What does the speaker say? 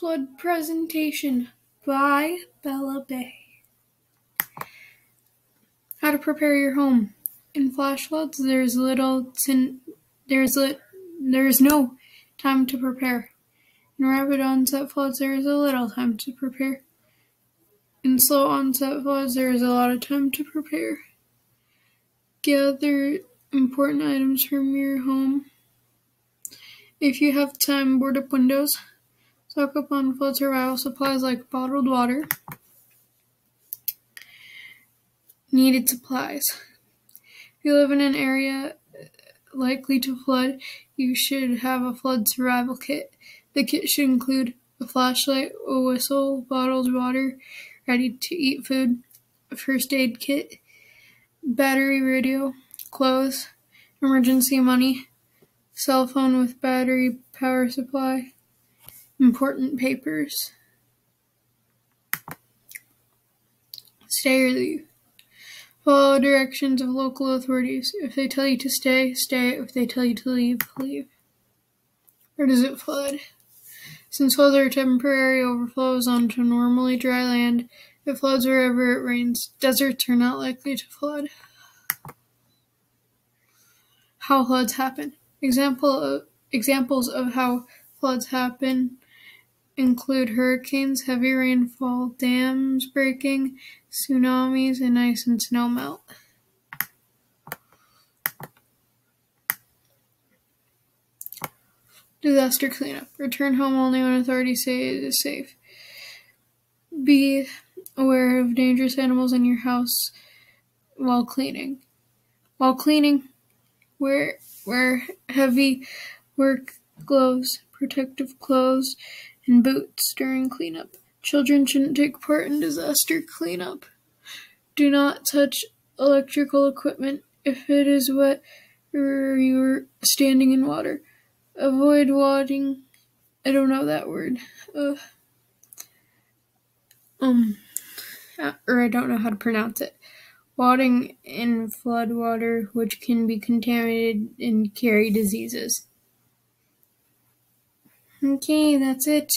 Flood Presentation by Bella Bay. How to prepare your home. In flash floods, there is no time to prepare. In rapid onset floods, there is a little time to prepare. In slow onset floods, there is a lot of time to prepare. Gather important items from your home. If you have time, board up windows. Stock up on flood survival supplies like bottled water. Needed supplies. If you live in an area likely to flood, you should have a flood survival kit. The kit should include a flashlight, a whistle, bottled water, ready-to-eat food, a first aid kit, battery radio, clothes, emergency money, cell phone with battery power supply, important papers. Stay or leave. Follow directions of local authorities. If they tell you to stay, stay. If they tell you to leave, leave. Where does it flood? Since floods are temporary overflows onto normally dry land, it floods wherever it rains. Deserts are not likely to flood. How floods happen. Examples of how floods happen include hurricanes, heavy rainfall, dams breaking, tsunamis, and ice and snow melt. Disaster cleanup. Return home only when authorities say it is safe. Be aware of dangerous animals in your house while cleaning. Wear heavy work gloves, protective clothes, and boots during cleanup. Children shouldn't take part in disaster cleanup. Do not touch electrical equipment if it is wet or you're standing in water. Avoid wadding. I don't know that word. Or I don't know how to pronounce it. Wadding in flood water, which can be contaminated and carry diseases. Okay, that's it.